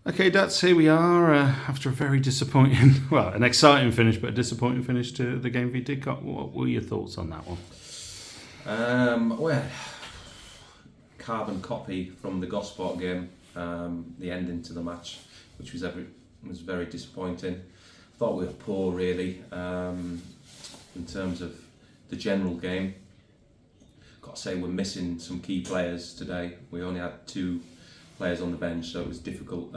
Okay, Dats, here we are after a very disappointing, well, an exciting finish, but a disappointing finish to the game v Didcot. What were your thoughts on that one? Well, carbon copy from the Gosport game, the ending to the match, which was very disappointing. Thought we were poor, really, in terms of the general game. Got to say, we're missing some key players today. We only had 2 players on the bench, so it was difficult,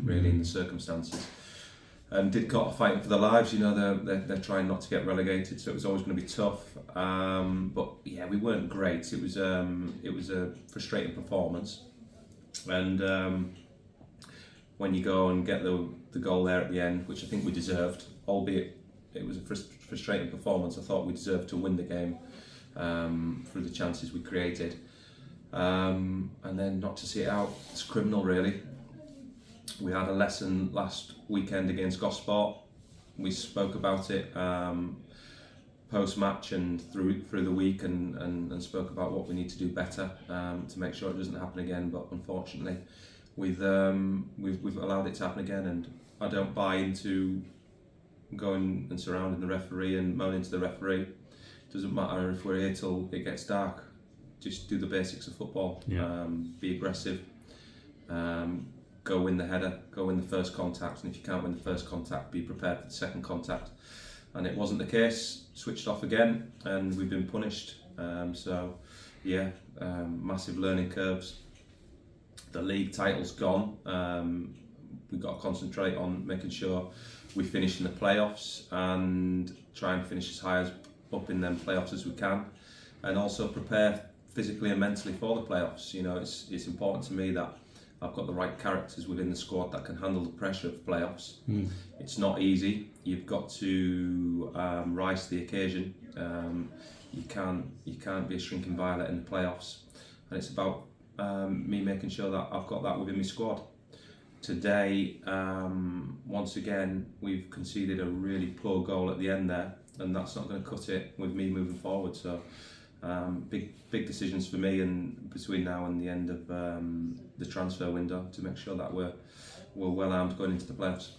really, in the circumstances. And Didcot are fighting for their lives. You know, they're trying not to get relegated, so it was always going to be tough. But yeah, we weren't great. It was a frustrating performance. And when you go and get the goal there at the end, which I think we deserved, albeit it was a frustrating performance, I thought we deserved to win the game through the chances we created. And then not to see it out, it's criminal, really. We had a lesson last weekend against Gosport. We spoke about it post-match and through the week, and spoke about what we need to do better to make sure it doesn't happen again. But unfortunately, we've allowed it to happen again, and I don't buy into going and surrounding the referee and moaning to the referee. It doesn't matter if we're here till it gets dark. Just do the basics of football. Yeah. Be aggressive. Go win the header. Go win the first contact. And if you can't win the first contact, be prepared for the second contact. And it wasn't the case. Switched off again, and we've been punished. Massive learning curves. The league title's gone. We've got to concentrate on making sure we finish in the playoffs and try and finish as high up in them playoffs as we can, and also prepare physically and mentally for the playoffs. You know, it's important to me that I've got the right characters within the squad that can handle the pressure of playoffs. It's not easy. You've got to rise to the occasion. You can't be a shrinking violet in the playoffs, and it's about me making sure that I've got that within my squad. Today, once again, we've conceded a really poor goal at the end there, and that's not going to cut it with me moving forward. So big decisions for me, and between now and the end of the transfer window, to make sure that we're well armed going into the playoffs.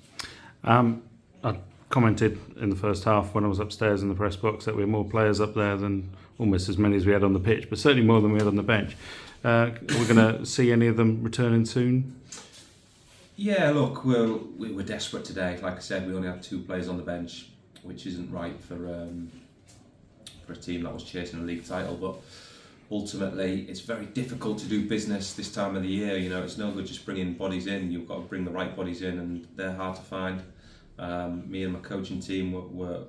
I commented in the first half when I was upstairs in the press box that we had more players up there than almost as many as we had on the pitch, but certainly more than we had on the bench. Are we going to see any of them returning soon? Yeah, look, we were desperate today. Like I said, we only had 2 players on the bench, which isn't right for a team that was chasing a league title. But ultimately, it's very difficult to do business this time of the year. You know, it's no good just bringing bodies in. You've got to bring the right bodies in, and they're hard to find. Me and my coaching team were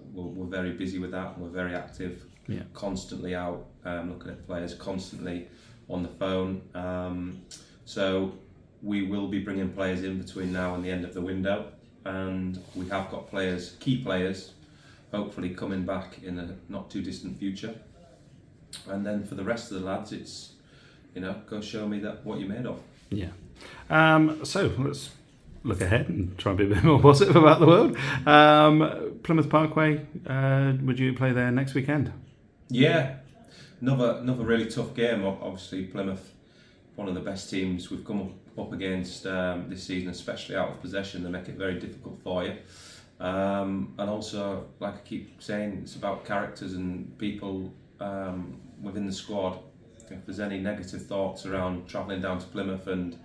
very busy with that. We're very active, constantly out looking at players, constantly on the phone. So we will be bringing players in between now and the end of the window, and we have got key players, hopefully coming back in a not too distant future. And then for the rest of the lads, it's, go show me what you're made of. Yeah. So let's look ahead and try and be a bit more positive about the world. Plymouth Parkway, would you play there next weekend? Yeah, another really tough game. Obviously, Plymouth, one of the best teams we've come up against this season, especially out of possession. They make it very difficult for you. And also, like I keep saying, it's about characters and people within the squad. If there's any negative thoughts around travelling down to Plymouth and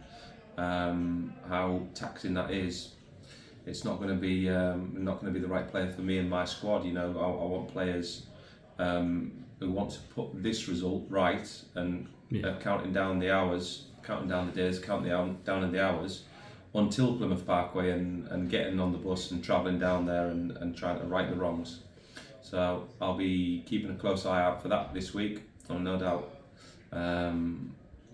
how taxing that is, it's not going to be the right player for me and my squad. You know, I want players who want to put this result right and counting down the hours, counting down the days, counting down in the hours until Plymouth Parkway and getting on the bus and travelling down there and trying to right the wrongs. So I'll be keeping a close eye out for that this week, and no doubt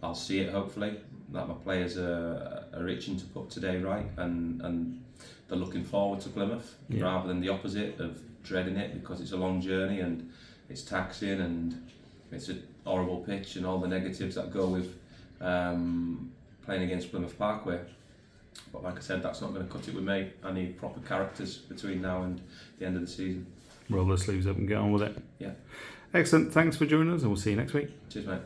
I'll see it, hopefully, that my players are itching to put today right, and they're looking forward to Plymouth rather than the opposite of dreading it because it's a long journey and it's taxing and it's a horrible pitch and all the negatives that go with playing against Plymouth Parkway. But like I said, that's not going to cut it with me. I need proper characters between now and the end of the season. Roll the sleeves up and get on with it. Yeah. Excellent. Thanks for joining us, and we'll see you next week. Cheers, mate.